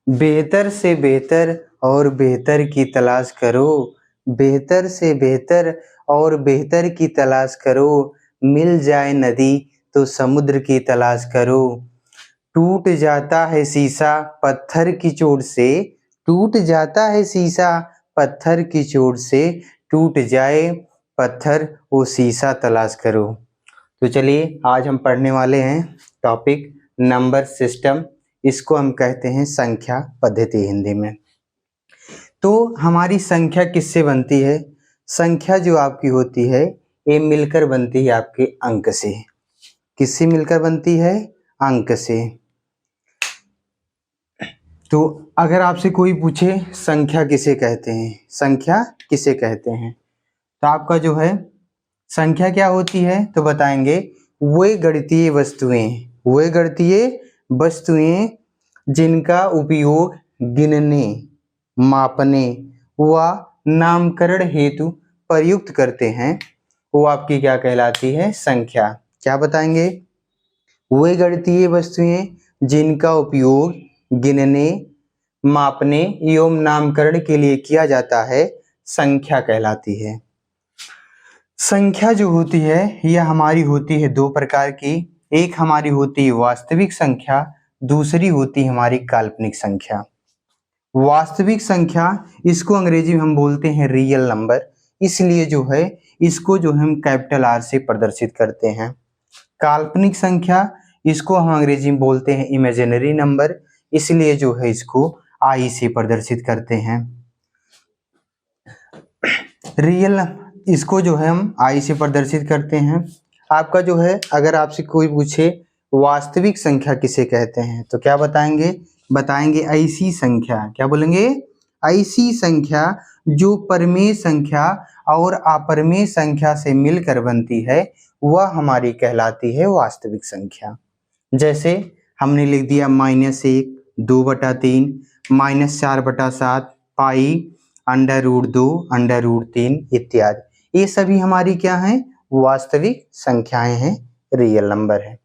बेहतर से बेहतर और बेहतर की तलाश करो, बेहतर से बेहतर और बेहतर की तलाश करो, मिल जाए नदी तो समुद्र की तलाश करो। टूट जाता है शीशा पत्थर की चोट से, टूट जाता है शीशा पत्थर की चोट से, टूट जाए पत्थर वो शीशा तलाश करो। तो चलिए आज हम पढ़ने वाले हैं टॉपिक नंबर सिस्टम, इसको हम कहते हैं संख्या पद्धति हिंदी में। तो हमारी संख्या किससे बनती है? संख्या जो आपकी होती है ये मिलकर बनती है आपके अंक से। किससे मिलकर बनती है? अंक से। तो अगर आपसे कोई पूछे संख्या किसे कहते हैं, संख्या किसे कहते हैं, तो आपका जो है संख्या क्या होती है तो बताएंगे वे गणितीय वस्तुएं, वे गणितीय वस्तुएं जिनका उपयोग गिनने, मापने व नामकरण हेतु प्रयुक्त करते हैं वो आपकी क्या कहलाती है? संख्या। क्या बताएंगे? वे गणितीय वस्तुएं जिनका उपयोग गिनने, मापने एवं नामकरण के लिए किया जाता है संख्या कहलाती है। संख्या जो होती है यह हमारी होती है दो प्रकार की, एक हमारी होती है वास्तविक संख्या, दूसरी होती है हमारी काल्पनिक संख्या। वास्तविक संख्या इसको अंग्रेजी में हम बोलते हैं रियल नंबर, इसलिए जो है इसको जो हम कैपिटल आर से प्रदर्शित करते हैं। काल्पनिक संख्या इसको हम अंग्रेजी में बोलते हैं इमेजिनरी नंबर, इसलिए जो है इसको आई से प्रदर्शित करते हैं। रियल इसको जो है हम आई से प्रदर्शित करते हैं। आपका जो है अगर आपसे कोई पूछे वास्तविक संख्या किसे कहते हैं तो क्या बताएंगे? बताएंगे ऐसी संख्या, क्या बोलेंगे? ऐसी संख्या जो परमेय संख्या और अपरमेय संख्या से मिलकर बनती है वह हमारी कहलाती है वास्तविक संख्या। जैसे हमने लिख दिया -1, 2/3, -4/7, पाई, √2, √3 इत्यादि। ये सभी हमारी क्या हैं? वास्तविक संख्याएं हैं, रियल नंबर है।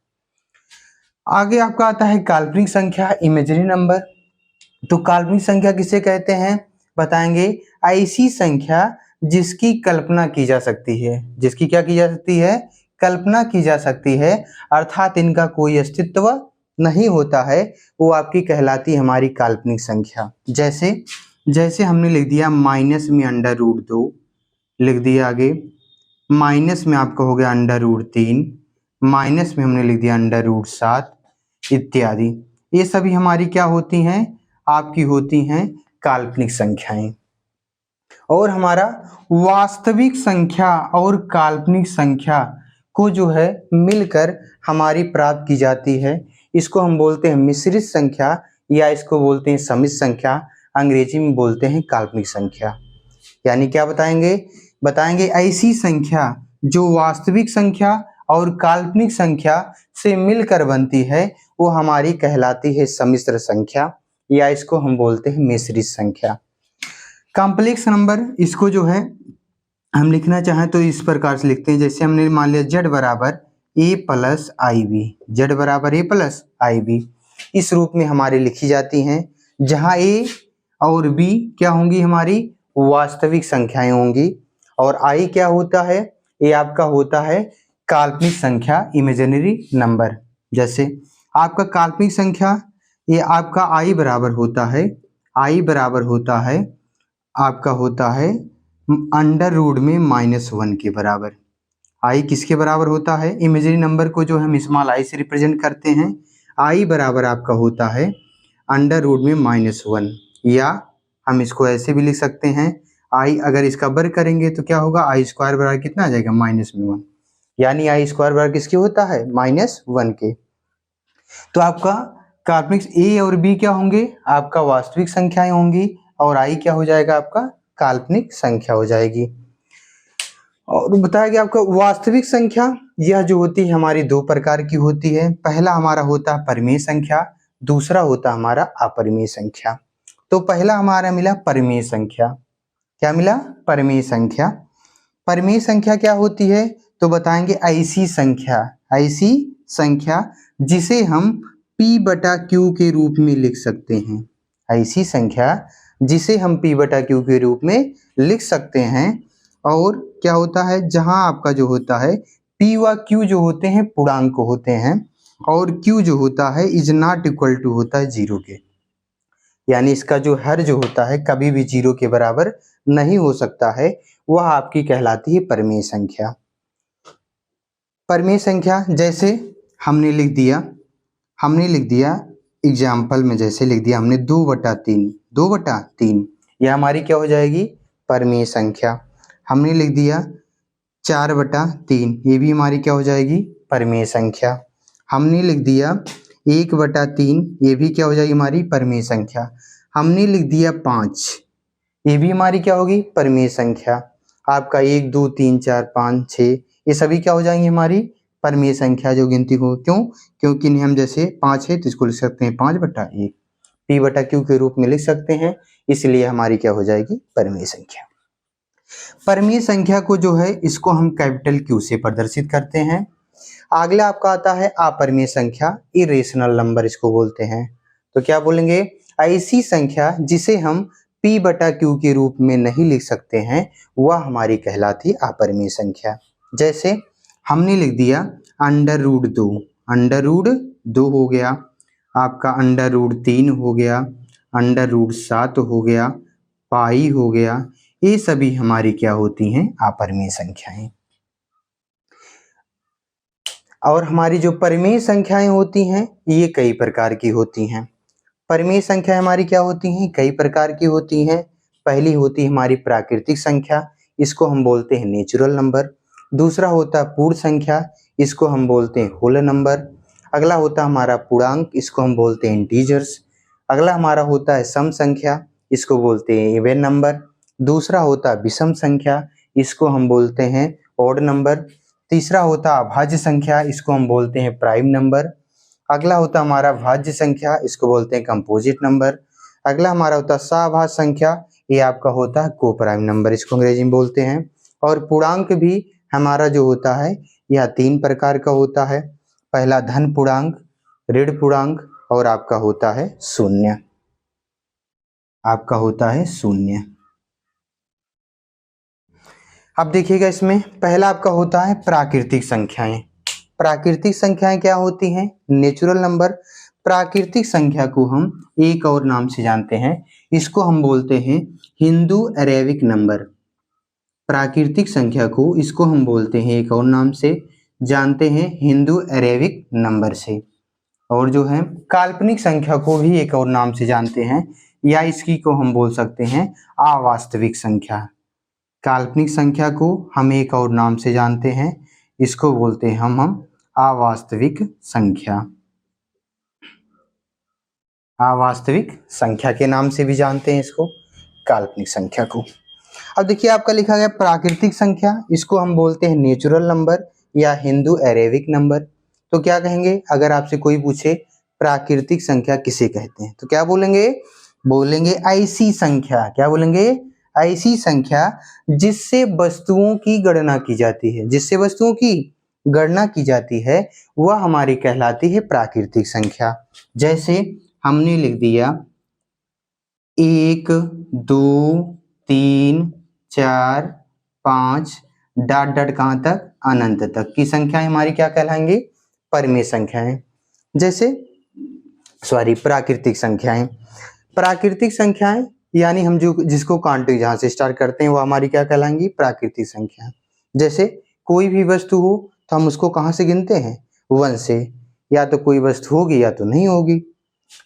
आगे आपका आता है काल्पनिक संख्या, इमेजिनरी नंबर। तो काल्पनिक संख्या किसे कहते हैं? बताएंगे ऐसी संख्या जिसकी कल्पना की जा सकती है, जिसकी क्या की जा सकती है? कल्पना की जा सकती है, अर्थात इनका कोई अस्तित्व नहीं होता है, वो आपकी कहलाती है हमारी काल्पनिक संख्या। जैसे हमने लिख दिया माइनस में √2 लिख दिया, आगे माइनस में आपका हो गया √3, माइनस में हमने लिख दिया √7 इत्यादि। ये सभी हमारी क्या होती हैं? आपकी होती हैं काल्पनिक संख्याएं। और हमारा वास्तविक संख्या और काल्पनिक संख्या को जो है मिलकर हमारी प्राप्त की जाती है, इसको हम बोलते हैं मिश्रित संख्या या इसको बोलते हैं समिश्र संख्या, अंग्रेजी में बोलते हैं काल्पनिक संख्या। यानी क्या बताएंगे? बताएंगे ऐसी संख्या जो वास्तविक संख्या और काल्पनिक संख्या से मिलकर बनती है वो हमारी कहलाती है समिश्र संख्या या इसको हम बोलते हैं मिश्रित संख्या। कॉम्प्लेक्स नंबर इसको जो है हम लिखना चाहें तो इस प्रकार से लिखते हैं, जैसे हमने मान लिया Z = A + IB, Z = A + IB इस रूप में हमारी लिखी जाती हैं, जहां A और B क्या होंगी? हमारी वास्तविक संख्याएं होंगी और I क्या होता है? ये आपका होता है काल्पनिक संख्या, इमेजिनरी नंबर। जैसे आपका काल्पनिक संख्या ये आपका I बराबर होता है, I बराबर होता है आपका होता है √(-1) के बराबर। I किसके बराबर होता है? इमेजिनरी नंबर को जो हम स्मॉल i से रिप्रेजेंट करते हैं, I बराबर आपका होता है √(-1) या हम इसको ऐसे भी लिख सकते हैं, I अगर इसका वर्ग करेंगे तो क्या होगा? I² बराबर कितना आ जाएगा? -1, यानी I² बराबर किसके होता है? -1 के। तो आपका काल्पनिक A और B क्या होंगे? आपका वास्तविक संख्याएं होंगी और I क्या हो जाएगा? आपका काल्पनिक संख्या हो जाएगी। और बताया गया आपका वास्तविक संख्या यह जो होती है हमारी दो प्रकार की होती है। पहला हमारा होता है परिमेय संख्या, दूसरा होता है हमारा अपरिमेय संख्या। तो पहला हमारा मिला परिमेय संख्या। क्या मिला? परिमेय संख्या। परिमेय संख्या क्या होती है तो बताएंगे ऐसी संख्या जिसे हम P/Q के रूप में लिख सकते हैं, ऐसी संख्या जिसे हम p बटा q के रूप में लिख सकते हैं। और क्या होता है, जहां आपका जो होता है p व q जो होते हैं पूर्णांक होते हैं और q जो होता है इज नॉट इक्वल टू होता है 0 के, यानी इसका जो हर जो होता है कभी भी 0 के बराबर नहीं हो सकता है, वह आपकी कहलाती है परिमेय संख्या। परिमेय संख्या जैसे हमने लिख दिया एग्जाम्पल में, जैसे लिख दिया हमने 2/3, यह हमारी क्या हो जाएगी परिमेय संख्या। हमने लिख दिया 4/3, ये भी हमारी क्या हो जाएगी परिमेय संख्या। हमने लिख दिया 1/3, ये भी क्या हो जाएगी हमारी परिमेय संख्या। हमने लिख दिया 5, ये भी हमारी क्या होगी परिमेय संख्या। आपका 1 2 3 4 5 6 ये सभी क्या हो जाएंगे हमारी परिमेय संख्या जो गिनती हो। क्योंकि इन्हें हम जैसे 5 है तो इसको लिख सकते हैं 5/1, p बटा q के रूप में लिख सकते हैं, इसलिए हमारी क्या हो जाएगी परिमेय संख्या। परिमेय संख्या को जो है इसको हम कैपिटल Q से प्रदर्शित करते हैं। अगला आपका आता है अपरिमेय संख्या, इरेशनल नंबर इसको बोलते हैं। तो क्या बोलेंगे, ऐसी संख्या जिसे हम p बटा q के रूप में नहीं लिख सकते हैं वह हमारी कहलाती है अपरिमेय संख्या। जैसे हमने लिख दिया √2 हो गया, आपका √3 हो गया, √7 हो गया, पाई हो गया, ये सभी हमारी क्या होती हैं अपरिमेय संख्याएं। और हमारी जो परिमेय संख्याएं होती हैं ये कई प्रकार की होती हैं। परिमेय संख्या हमारी क्या होती हैं, कई प्रकार की होती हैं। पहली होती है हमारी प्राकृतिक संख्या, इसको हम बोलते हैं नेचुरल नंबर। दूसरा होता है पूर्ण संख्या, इसको हम बोलते हैं होल नंबर। अगला होता है हमारा पूर्णांक, इसको हम बोलते हैं इंटीजर्स। अगला हमारा होता है सम संख्या, इसको बोलते हैं इवन नंबर। दूसरा होता है विषम संख्या, इसको हम बोलते हैं ऑड नंबर। तीसरा होता है अभाज्य संख्या, इसको हम बोलते हैं प्राइम नंबर। अगला होता है हमारा भाज्य संख्या, इसको बोलते हैं कंपोजिट नंबर। अगला हमारा होता है सभाज्य संख्या, ये आपका होता है को प्राइम नंबर, इसको अंग्रेजी में बोलते हैं। और पूर्णांक भी हमारा जो होता है यह 3 प्रकार का होता है। पहला धन पूर्णांक, ऋण पूर्णांक और आपका होता है शून्य। अब देखिएगा इसमें पहला आपका होता है प्राकृतिक संख्याएं। प्राकृतिक संख्याएं क्या होती हैं, नेचुरल नंबर। प्राकृतिक संख्या को हम एक और नाम से जानते हैं, इसको हम बोलते हैं हिंदू अरेबिक नंबर। प्राकृतिक संख्या को इसको हम बोलते हैं एक और नाम से जानते हैं हिंदू अरेबिक नंबर से। और जो है काल्पनिक संख्या को भी एक और नाम से जानते हैं, या इसकी को हम बोल सकते हैं अवास्तविक संख्या। काल्पनिक संख्या को हम एक और नाम से जानते हैं, इसको बोलते हैं हम अवास्तविक संख्या। अवास्तविक संख्या के नाम से भी जानते हैं इसको, काल्पनिक संख्या को। अब देखिए आपका लिखा गया प्राकृतिक संख्या, इसको हम बोलते हैं नेचुरल नंबर या हिंदू अरेबिक नंबर। तो क्या कहेंगे, अगर आपसे कोई पूछे प्राकृतिक संख्या किसे कहते हैं तो क्या बोलेंगे ऐसी संख्या। क्या बोलेंगे, ऐसी संख्या जिससे वस्तुओं की गणना की जाती है, जिससे वस्तुओं की गणना की जाती है वह हमारी कहलाती है प्राकृतिक संख्या। जैसे हमने लिख दिया 1 2 3 4 5 डॉट डॉट कहाँ तक, अनंत तक की संख्याएं हमारी क्या कहलाएंगी, परिमेय संख्याएं। जैसे प्राकृतिक संख्याएं। प्राकृतिक संख्याएं यानी हम जिसको काउंटिंग जहाँ से स्टार्ट करते हैं वो हमारी क्या कहलाएंगी, प्राकृतिक संख्या। जैसे कोई भी वस्तु हो तो हम उसको कहाँ से गिनते हैं, 1 से। या तो कोई वस्तु होगी या तो नहीं होगी,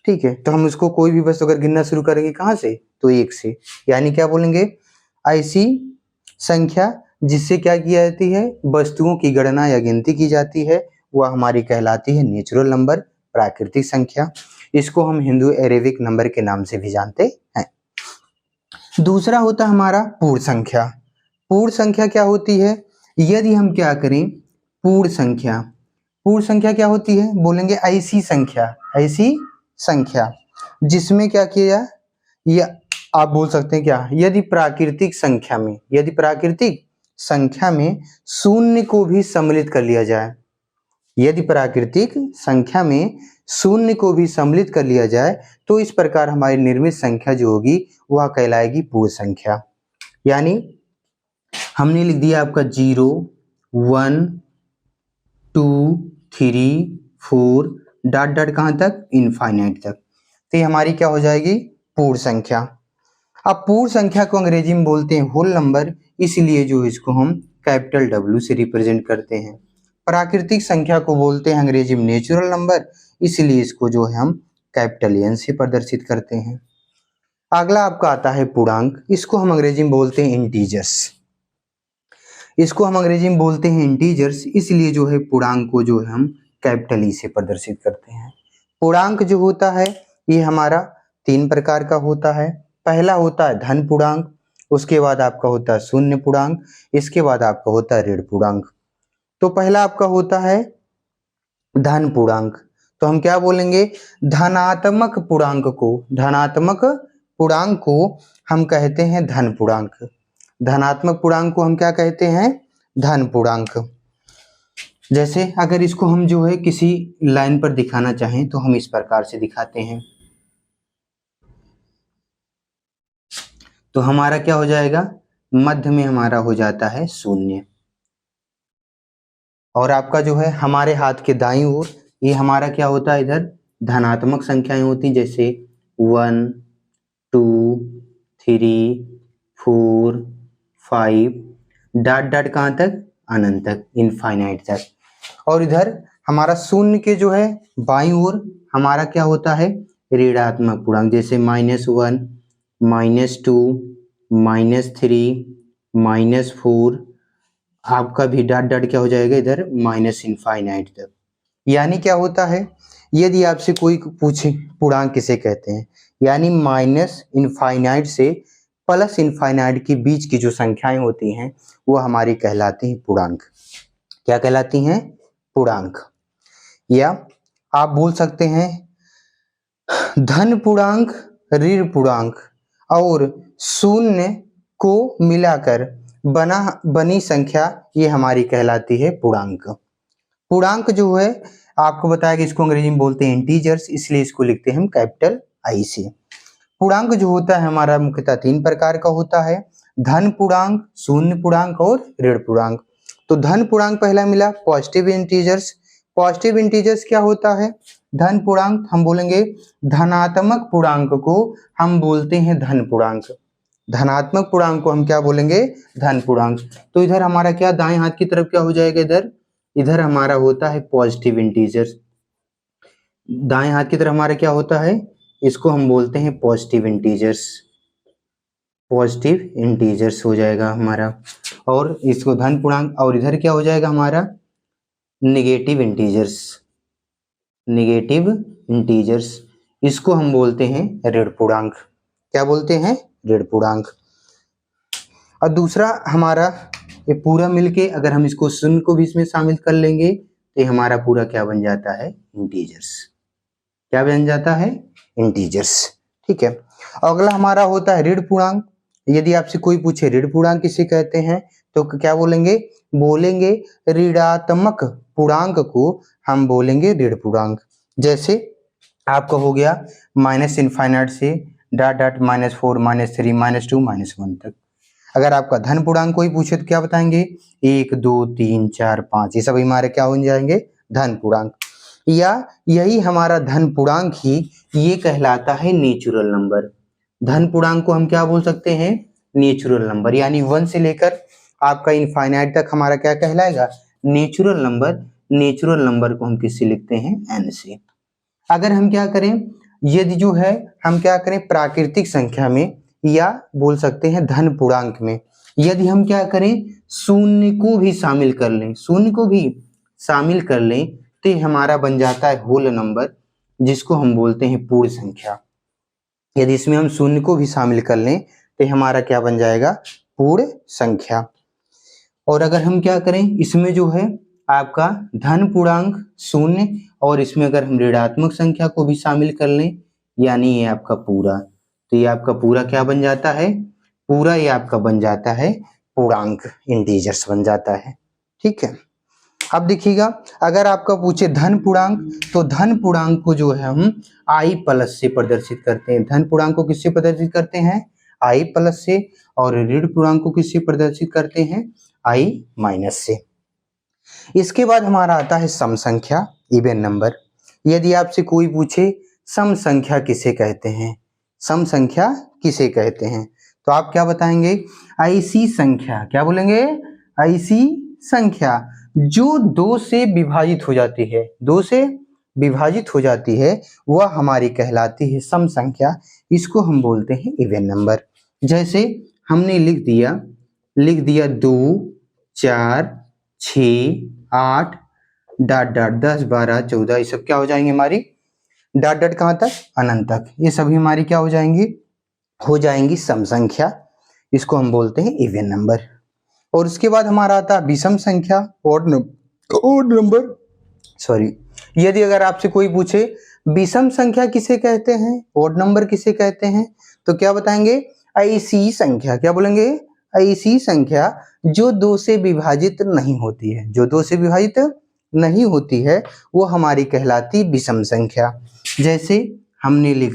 ठीक है। तो हम उसको कोई भी वस्तु अगर गिनना शुरू करेंगे कहाँ से, तो 1 से। यानी क्या बोलेंगे, ऐसी संख्या जिससे क्या की जाती है, वस्तुओं की गणना या गिनती की जाती है, वह हमारी कहलाती है नेचुरल नंबर, प्राकृतिक संख्या। इसको हम हिंदू अरेबिक नंबर के नाम से भी जानते हैं। दूसरा होता है हमारा पूर्ण संख्या। पूर्ण संख्या क्या होती है, यदि हम क्या करें, पूर्ण संख्या क्या होती है, बोलेंगे ऐसी संख्या जिसमें क्या किया, या आप बोल सकते हैं क्या, यदि प्राकृतिक संख्या में शून्य को भी सम्मिलित कर लिया जाए, यदि प्राकृतिक संख्या में शून्य को भी सम्मिलित कर लिया जाए तो इस प्रकार हमारी निर्मित संख्या जो होगी वह कहलाएगी पूर्ण संख्या। यानी हमने लिख दिया आपका 0 1 2 3 4 डॉट डॉट कहाँ तक, इनफाइनाइट तक। तो ये हमारी क्या हो जाएगी, पूर्ण संख्या। अब पूर्ण संख्या को अंग्रेजी में बोलते हैं होल नंबर, इसलिए जो इसको हम कैपिटल W से रिप्रेजेंट करते हैं। प्राकृतिक संख्या को बोलते हैं अंग्रेजी में नेचुरल नंबर, इसलिए इसको जो है हम कैपिटल N से प्रदर्शित करते हैं। अगला आपका आता है पूर्णांक, इसको हम अंग्रेजी में बोलते हैं इंटीजर्स। इसको हम अंग्रेजी में बोलते हैं इंटीजर्स, इसलिए जो है पूर्णांक को जो है हम कैपिटल E से प्रदर्शित करते हैं। पूर्णांक जो होता है ये हमारा 3 प्रकार का होता है। पहला होता है धन पूर्णांक, उसके बाद आपका होता है शून्य पूर्णांक, इसके बाद आपका होता है ऋण पूर्णांक। तो पहला आपका होता है धन पूर्णांक, तो हम क्या बोलेंगे, धनात्मक पूर्णांक को हम कहते हैं धन पूर्णांक। धनात्मक पूर्णांक को हम क्या कहते हैं, धन पूर्णांक। जैसे अगर इसको हम जो है किसी लाइन पर दिखाना चाहें तो हम इस प्रकार से दिखाते हैं, तो हमारा क्या हो जाएगा, मध्य में हमारा हो जाता है शून्य, और आपका जो है हमारे हाथ के दाईं ओर ये हमारा क्या होता है, इधर धनात्मक संख्याएं होती, जैसे 1 2 3 4 5 डॉट डॉट कहाँ तक, अनंत तक, इनफाइनाइट तक। और इधर हमारा शून्य के जो है बाईं ओर हमारा क्या होता है, ऋणात्मक पूर्णांक, जैसे -1 -2 -3 -4, आपका भी डॉट डॉट क्या हो जाएगा इधर, माइनस इनफाइनाइट तक। यानी क्या होता है, यदि आपसे कोई पूछे पूर्णांक किसे कहते हैं, यानी माइनस इनफाइनाइट से प्लस इनफाइनाइट के बीच की जो संख्याएं होती हैं वो हमारी कहलाती हैं पूर्णांक। क्या कहलाती हैं, पूर्णांक। या आप बोल सकते हैं धन पूर्णांक, ऋण पूर्णांक और शून्य को मिलाकर बनी संख्या ये हमारी कहलाती है पूर्णांक। पूर्णांक जो है आपको बताया कि इसको अंग्रेजी में बोलते हैं इंटीजर्स, इसलिए इसको लिखते हैं हम कैपिटल I से। पूर्णांक जो होता है हमारा मुख्यतः 3 प्रकार का होता है, धन पूर्णांक, शून्य पूर्णांक और ऋण पूर्णांक। तो धन पूर्णांक पहला मिला, पॉजिटिव इंटीजर्स। पॉजिटिव इंटीजर्स क्या होता है, धन पूर्णांक हम बोलेंगे, धनात्मक पूर्णांक को हम बोलते हैं धन पूर्णांक, धनात्मक पूर्णांक को हम क्या बोलेंगे, धन पूर्णांक। तो इधर हमारा क्या दाएं हाथ की तरफ क्या हो जाएगा, इधर हमारा होता है पॉजिटिव इंटीजर्स। दाएं हाथ की तरफ हमारा क्या होता है, इसको हम बोलते हैं पॉजिटिव इंटीजर्स, पॉजिटिव इंटीजर्स हो जाएगा हमारा। और इसको धन पूर्णांक, और इधर क्या हो जाएगा हमारा नेगेटिव इंटीजर्स, नेगेटिव इंटीजर्स, इसको हम बोलते हैं ऋण पूर्णांक। क्या बोलते हैं, ऋण पूर्णांक। और दूसरा हमारा ये पूरा मिलके अगर हम इसको शून्य को भी इसमें शामिल कर लेंगे तो ये हमारा पूरा क्या बन जाता है, इंटीजर्स। क्या बन जाता है, इंटीजर्स। ठीक है। अगला हमारा होता है ऋण पूर्णांक। यदि आपसे कोई पूछे ऋण पूर्णांक किसे कहते हैं तो क्या बोलेंगे, बोलेंगे ऋणात्मक पूर्णांक को हम बोलेंगे ऋण पूर्णांक। जैसे आपका हो गया माइनस इनफाइनाइट से डॉट डॉट -4 -3 -2 -1 तक। अगर आपका धन पूर्णांक कोई पूछे तो क्या बताएंगे, 1 2 3 4 5, ये सब हमारे क्या हो जाएंगे, धन पूर्णांक। या यही हमारा धन पूर्णांक ही ये कहलाता है नेचुरल नंबर। धन पूर्णांक को हम क्या बोल सकते हैं, नेचुरल नंबर। यानी 1 से लेकर आपका इनफाइनाइट तक हमारा क्या कहलाएगा, नेचुरल नंबर। नेचुरल नंबर को हम किससे लिखते हैं, n से। अगर हम क्या करें, यदि जो है हम क्या करें प्राकृतिक संख्या में, या बोल सकते हैं धन पूर्णांक में, यदि हम क्या करें शून्य को भी शामिल कर लें, शून्य को भी शामिल कर लें तो ये हमारा बन जाता है होल नंबर, जिसको हम बोलते हैं पूर्ण संख्या। यदि इसमें हम शून्य को भी शामिल कर लें तो हमारा क्या बन जाएगा, पूर्ण संख्या। और अगर हम क्या करें, इसमें जो है आपका धन पूर्णांक शून्य और इसमें अगर हम ऋणात्मक संख्या को भी शामिल कर लें, यानी ये आपका पूरा, तो ये आपका पूरा क्या बन जाता है, पूरा ये आपका बन जाता है पूर्णांक, इंटीजर्स बन जाता है। ठीक है। अब देखिएगा, अगर आपका पूछे धन पूर्णांक, तो धन पूर्णांक को जो है हम i प्लस से प्रदर्शित करते हैं। धन पूर्णांक को किससे प्रदर्शित करते हैं? i प्लस से। और ऋण पूर्णांक को किससे प्रदर्शित करते हैं? i माइनस से। इसके बाद हमारा आता है सम संख्या, इवन नंबर। यदि आपसे कोई पूछे सम संख्या किसे कहते हैं, सम संख्या किसे कहते हैं, तो आप क्या बताएंगे? ऐसी संख्या, क्या बोलेंगे? ऐसी संख्या जो 2 से विभाजित हो जाती है, 2 से विभाजित हो जाती है, वह हमारी कहलाती है सम संख्या। इसको हम बोलते हैं इवन नंबर। जैसे हमने लिख दिया 2, 4, 6, 8 डॉट डॉट 10, 12, 14, ये सब क्या हो जाएंगे हमारी डॉट डॉट कहाँ तक? अनंत तक। ये सभी हमारी क्या हो जाएंगी? हो जाएंगी सम संख्या। इसको हम बोलते हैं इवन नंबर। और उसके बाद हमारा आता है विषम संख्या, ओड नंबर। सॉरी, यदि अगर आपसे कोई पूछे विषम संख्या किसे कहते हैं, ओड नंबर किसे कहते हैं, तो क्या बताएंगे? ऐसी संख्या, क्या बोलेंगे? ऐसी संख्या जो 2 से विभाजित नहीं होती है, जो 2 से विभाजित नहीं होती है, वो हमारी कहलाती विषम संख्या। जैसे हमने लिख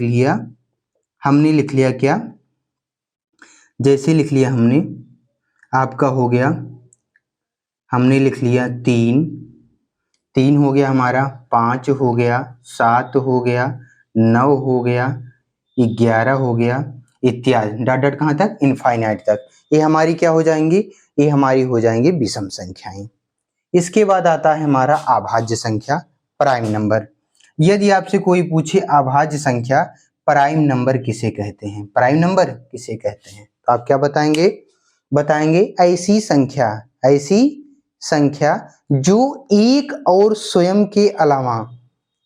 लिया क्या? जैसे लिख लिया हमने, आपका हो गया, हमने लिख लिया 3 हो गया हमारा, 5 हो गया, 7 हो गया, 9 हो गया, 11 हो गया, इत्यादि डॉट डॉट कहाँ तक? इनफाइनाइट तक। ये हमारी क्या हो जाएंगी? ये हमारी हो जाएंगी विषम संख्याएं। इसके बाद आता है हमारा अभाज्य संख्या, प्राइम नंबर। यदि आपसे कोई पूछे अभाज्य संख्या प्राइम नंबर किसे कहते हैं, प्राइम नंबर किसे कहते हैं, तो आप क्या बताएंगे? ऐसी संख्या जो एक और स्वयं के अलावा,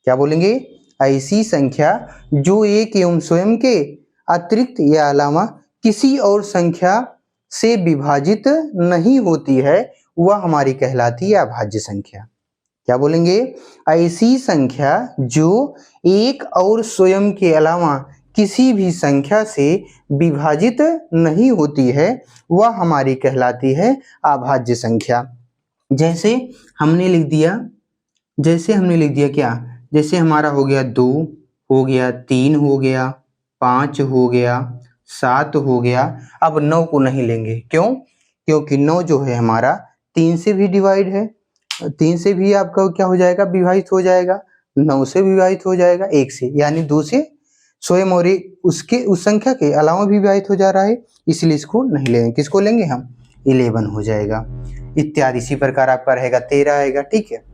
क्या बोलेंगे? ऐसी संख्या जो एक एवं स्वयं के अतिरिक्त या अलावा किसी और संख्या से विभाजित नहीं होती है, वह हमारी कहलाती है अभाज्य संख्या। क्या बोलेंगे? ऐसी संख्या जो एक और स्वयं के अलावा किसी भी संख्या से विभाजित नहीं होती है, वह हमारी कहलाती है अभाज्य संख्या। जैसे हमने लिख दिया क्या? जैसे हमारा हो गया 2 हो गया, 3 हो गया, 5 हो गया, 7 हो गया। अब 9 को नहीं लेंगे, क्यों? क्योंकि 9 जो है हमारा 3 से भी डिवाइड है, 3 से भी आपका क्या हो जाएगा? विभाजित हो जाएगा। 9 से विभाजित हो जाएगा 1 से, यानी 2 से स्वयं और उसके उस संख्या के अलावा भी विभाजित हो जा रहा है, इसलिए इसको नहीं लेंगे। किसको लेंगे हम? 11 हो जाएगा, इत्यादि। इसी प्रकार आपका रहेगा 13 आएगा, ठीक है,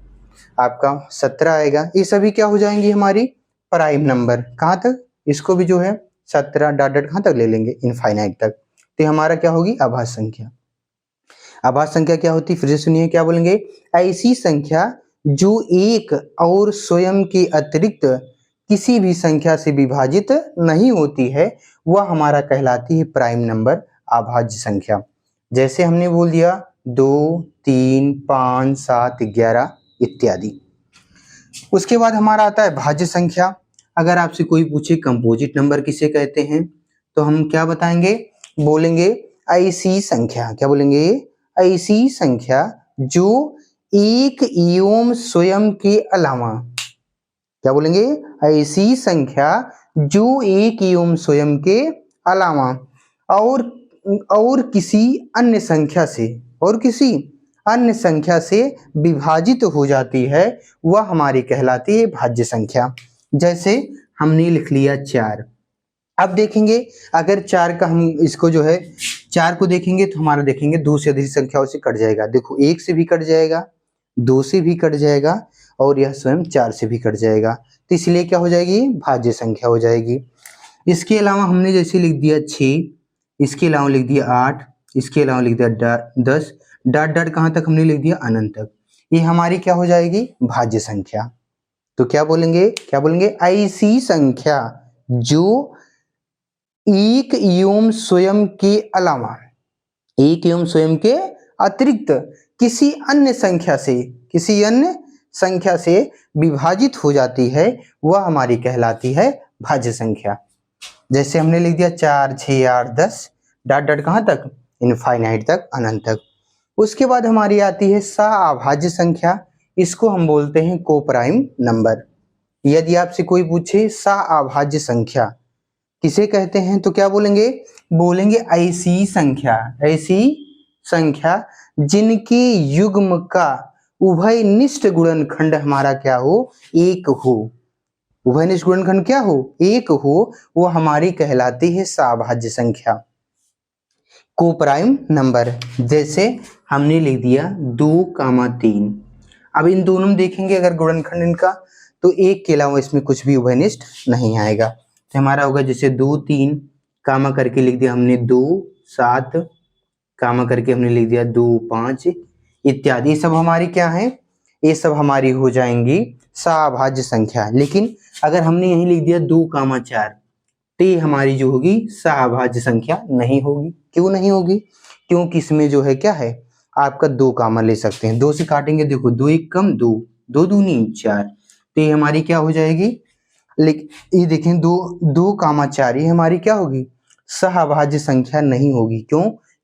आपका 17 आएगा। ये सभी क्या हो जाएंगी? हमारी प्राइम नंबर। कहाँ तक? इसको भी जो है 17 डॉट डॉट कहाँ तक ले लेंगे? इनफाइनाइट तक। तो हमारा क्या होगी? अभाज्य संख्या। अभाज्य संख्या क्या होती है? फिर से सुनिए, क्या बोलेंगे? ऐसी संख्या जो एक और स्वयं के अतिरिक्त किसी भी संख्या से विभाजित नहीं होती है, वह हमारा कहलाती है प्राइम नंबर, अभाज्य संख्या। जैसे हमने बोल दिया 2, 3, 5, 7, 11 इत्यादि। उसके बाद हमारा आता है भाज्य संख्या। अगर आपसे कोई पूछे कंपोजिट नंबर किसे कहते हैं, तो हम क्या बताएंगे? बोलेंगे ऐसी संख्या, क्या बोलेंगे? ऐसी संख्या जो एक एवं स्वयं के अलावा, क्या बोलेंगे? ऐसी संख्या जो एक एवं स्वयं के अलावा और किसी अन्य संख्या से विभाजित हो जाती है, वह हमारी कहलाती है भाज्य संख्या। जैसे हमने लिख लिया 4। अब देखेंगे, अगर 4 का हम इसको जो है 4 को देखेंगे तो हमारा देखेंगे 2 से अधिक संख्याओं से कट जाएगा। देखो 1 से भी कट जाएगा, 2 से भी कट जाएगा, और यह स्वयं 4 से भी कट जाएगा। तो इसलिए क्या हो जाएगी? भाज्य संख्या हो जाएगी। इसके अलावा हमने जैसे लिख दिया 6, इसके अलावा लिख दिया 8, इसके अलावा लिख दिया 10, डॉट डॉट कहाँ तक हमने लिख दिया? अनंत तक। ये हमारी क्या हो जाएगी? भाज्य संख्या। तो क्या बोलेंगे? ऐसी संख्या जो एक एवं स्वयं के अलावा, एक एवं स्वयं के अतिरिक्त किसी अन्य संख्या से विभाजित हो जाती है, वह हमारी कहलाती है भाज्य संख्या। जैसे हमने लिख दिया 4, 6, 8, 10 डॉट डॉट कहाँ तक? इनफाइनाइट तक, अनंत तक। उसके बाद हमारी आती है सह अभाज्य संख्या। इसको हम बोलते हैं कोप्राइम नंबर। यदि आपसे कोई पूछे सह-अभाज्य संख्या किसे कहते हैं तो क्या बोलेंगे? बोलेंगे ऐसी संख्या जिनके युग्म का उभयनिष्ठ गुणनखंड हमारा क्या हो? एक हो। उभयनिष्ठ गुणनखंड क्या हो? एक हो, वो हमारी कहलाती है सह-अभाज्य संख्या, कोप्राइम नंबर। जैसे हमने लिख दिया 2,3। अब इन दोनों में देखेंगे अगर गुणनखंड इनका, तो एक के अलावा इसमें कुछ भी उभयनिष्ठ नहीं आएगा। तो हमारा होगा जैसे 2,3 कामा करके लिख दिया हमने 2,7 कामा करके हमने लिख दिया 2,5 इत्यादि। ये सब हमारी क्या है? ये सब हमारी हो जाएंगी सह-अभाज्य संख्या। लेकिन अगर हमने यही लिख दिया 2,4 तो ये हमारी जो होगी सह-अभाज्य संख्या नहीं होगी। क्यों नहीं होगी? क्योंकि इसमें जो है क्या है, आपका 2 कामा ले सकते हैं। 2 से काटेंगे, देखो 2 1 कम 2, 2 दूनी 4, तो ये हमारी क्या हो जाएगी? लेकिन ये देखें 2,4 ये हमारी क्या होगी? सह-अभाज्य संख्या नहीं होगी। क्यों?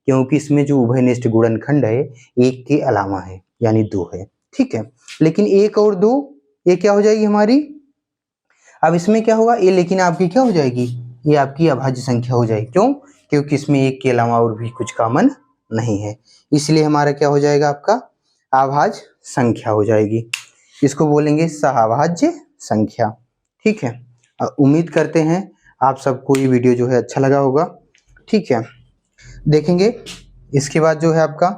क्योंकि इसमें जो उभयनिष्ठ गुणनखंड है एक के अलावा है, यानी 2 है। ठीक है, लेकिन 1 और 2 ये क्या हो जाएगी हमारी? अब इसमें क्या होगा? ये लेकिन आपकी क्या हो जाएगी? ये आपकी अभाज्य संख्या हो जाएगी। क्यों? क्योंकि इसमें 1 के अलावा और भी कुछ कॉमन नहीं है, इसलिए हमारा क्या हो जाएगा? आपका अभाज्य संख्या हो जाएगी। इसको बोलेंगे सह-अभाज्य संख्या। ठीक है, उम्मीद करते हैं आप सबको ये वीडियो जो है अच्छा लगा होगा। ठीक है, देखेंगे इसके बाद जो है आपका,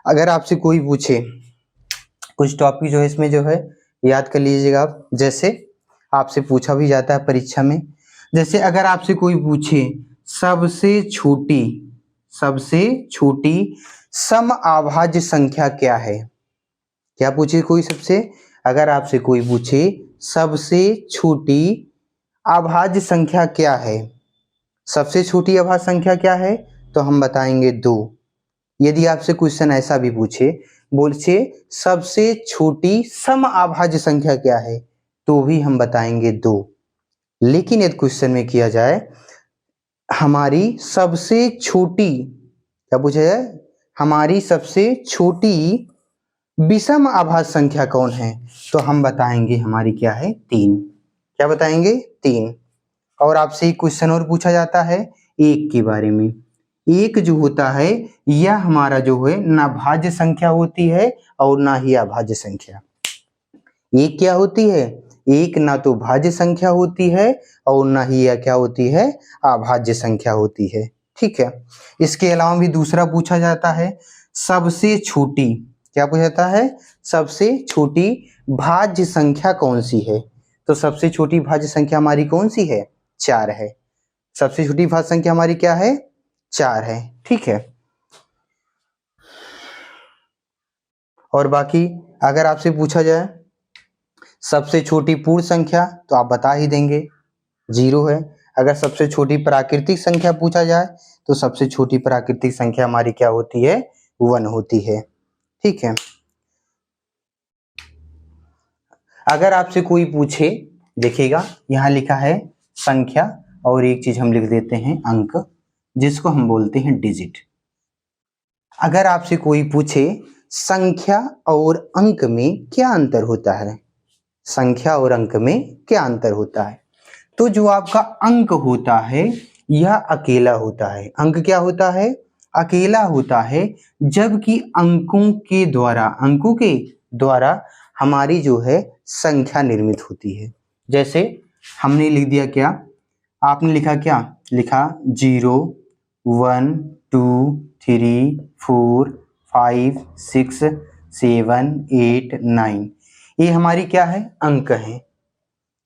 अगर आपसे कोई पूछे कुछ टॉपिक जो है इसमें जो है याद कर लीजिएगा आप। जैसे आपसे पूछा भी जाता है परीक्षा में, जैसे अगर आपसे कोई पूछे सबसे छोटी समअभाज्य संख्या क्या है? क्या पूछे कोई सबसे? अगर आपसे कोई पूछे सबसे छोटी अभाज्य संख्या क्या है, सबसे छोटी अभाज्य संख्या क्या है, तो हम बताएंगे 2। यदि आपसे क्वेश्चन ऐसा भी पूछे, बोले सबसे छोटी समअभाज्य संख्या क्या है, तो भी हम बताएंगे 2। लेकिन यदि क्वेश्चन में किया जाए हमारी सबसे छोटी, क्या पूछा जाए? हमारी सबसे छोटी विषम अभाज्य संख्या कौन है, तो हम बताएंगे हमारी क्या है? 3। क्या बताएंगे? 3। और आपसे एक क्वेश्चन और पूछा जाता है 1 के बारे में। 1 जो होता है यह हमारा जो है ना भाज्य संख्या होती है और ना ही अभाज्य संख्या। 1 क्या होती है? 1 ना तो भाज्य संख्या होती है और ना ही यह क्या होती है? अभाज्य संख्या होती है। ठीक है, इसके अलावा भी दूसरा पूछा जाता है सबसे छोटी, क्या पूछा जाता है? सबसे छोटी भाज्य संख्या कौन सी है? तो सबसे छोटी भाज्य संख्या हमारी कौन सी है? 4 है। सबसे छोटी भाज्य संख्या हमारी क्या है? 4 है। ठीक है, और बाकी अगर आपसे पूछा जाए सबसे छोटी पूर्ण संख्या, तो आप बता ही देंगे 0 है। अगर सबसे छोटी प्राकृतिक संख्या पूछा जाए, तो सबसे छोटी प्राकृतिक संख्या हमारी क्या होती है? 1 होती है। ठीक है, अगर आपसे कोई पूछे, देखिएगा यहाँ लिखा है संख्या और एक चीज हम लिख देते हैं अंक, जिसको हम बोलते हैं डिजिट। अगर आपसे कोई पूछे संख्या और अंक में क्या अंतर होता है, संख्या और अंक में क्या अंतर होता है, तो जो आपका अंक होता है यह अकेला होता है। अंक क्या होता है? अकेला होता है। जबकि अंकों के द्वारा हमारी जो है संख्या निर्मित होती है। जैसे हमने लिख दिया, क्या आपने लिखा? क्या लिखा? 0 1 2 3 4 5 6 7 8 9, ये हमारी क्या है? अंक है।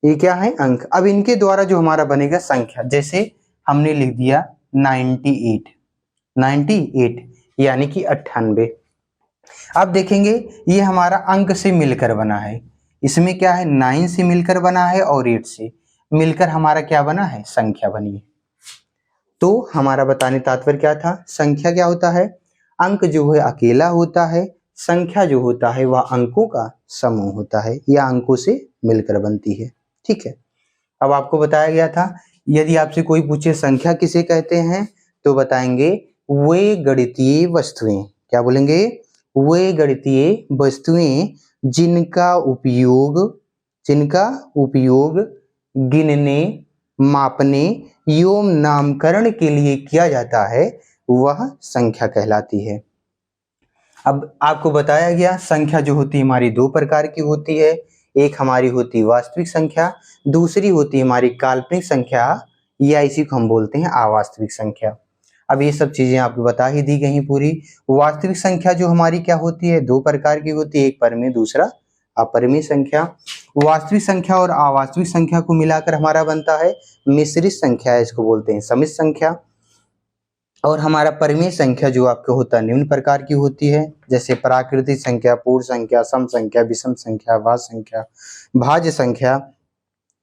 ये क्या है? अंक। अब इनके द्वारा जो हमारा बनेगा संख्या, जैसे हमने लिख दिया 98 यानी कि 98। अब देखेंगे ये हमारा अंक से मिलकर बना है। इसमें क्या है? 9 से मिलकर बना है और 8 से मिलकर हमारा क्या बना है? संख्या बनी है। तो हमारा बताने तात्पर्य क्या था? संख्या क्या होता है? अंक जो है अकेला होता है, संख्या जो होता है वह अंकों का समूह होता है या अंकों से मिलकर बनती है। ठीक है, अब आपको बताया गया था यदि आपसे कोई पूछे संख्या किसे कहते हैं, तो बताएंगे वे गणितीय वस्तुएं। क्या बोलेंगे? वे गणितीय वस्तुएं जिनका उपयोग गिनने, मापने एवं नामकरण के लिए किया जाता है वह संख्या कहलाती है। अब आपको बताया गया संख्या जो होती है हमारी दो प्रकार की होती है, एक हमारी होती है वास्तविक संख्या, दूसरी होती है हमारी काल्पनिक संख्या या इसी को हम बोलते हैं अवास्तविक संख्या। अब ये सब चीजें आपको बता ही दी गई पूरी। वास्तविक संख्या जो हमारी क्या होती है, दो प्रकार की होती है, एक परिमेय दूसरा अपरिमेय संख्या। वास्तविक संख्या और अवास्तविक संख्या को मिलाकर हमारा बनता है मिश्रित संख्या, इसको बोलते हैं समिश्र संख्या। और हमारा परिमेय संख्या जो आपको होता है निम्न प्रकार की होती है, जैसे प्राकृतिक संख्या, पूर्ण संख्या, सम संख्या, विषम संख्या, भाज्य संख्या, भाज्य संख्या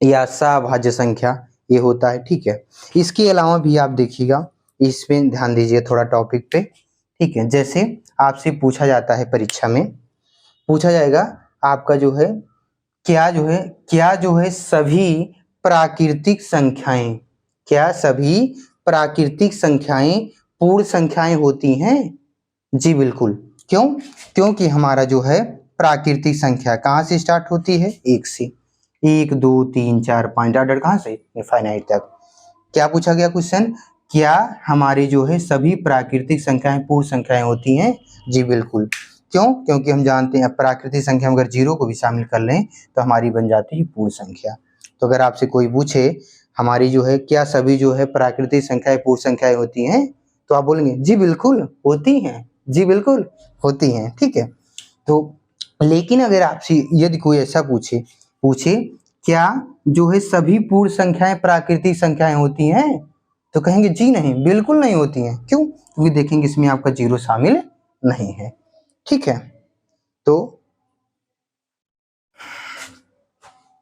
या सभाज्य संख्या, ये होता है। ठीक है, इसके अलावा भी आप देखिएगा, इसमें ध्यान दीजिए थोड़ा टॉपिक पे। ठीक है, जैसे आपसे पूछा जाता है परीक्षा में, पूछा जाएगा आपका जो है क्या जो है सभी प्राकृतिक संख्याएं, क्या सभी प्राकृतिक संख्याएं पूर्ण संख्याएं होती हैं? जी बिल्कुल। क्यों? क्योंकि हमारा जो है प्राकृतिक संख्या कहाँ से स्टार्ट होती है? एक से, 1 2 3 4 5 ऑर्डर कहाँ से? इनफाइनाइट तक। क्या पूछा गया क्वेश्चन? क्या हमारी जो है सभी प्राकृतिक संख्याएं पूर्ण संख्याएं होती हैं? जी बिल्कुल। क्यों? क्योंकि हम जानते हैं प्राकृतिक संख्या में अगर 0 को भी शामिल कर लें तो हमारी बन जाती है पूर्ण संख्या। तो अगर आपसे कोई पूछे हमारी जो है क्या सभी जो है प्राकृतिक संख्याएं पूर्ण संख्याएं होती हैं, तो आप बोलेंगे जी बिल्कुल होती हैं, जी बिल्कुल होती हैं। ठीक है, तो लेकिन अगर आपसे यदि कोई ऐसा पूछे क्या जो है सभी पूर्ण संख्याएं प्राकृतिक संख्याएं होती हैं, तो कहेंगे जी नहीं, बिल्कुल नहीं होती हैं। क्यों? क्योंकि देखेंगे इसमें आपका 0 शामिल नहीं है। ठीक है, तो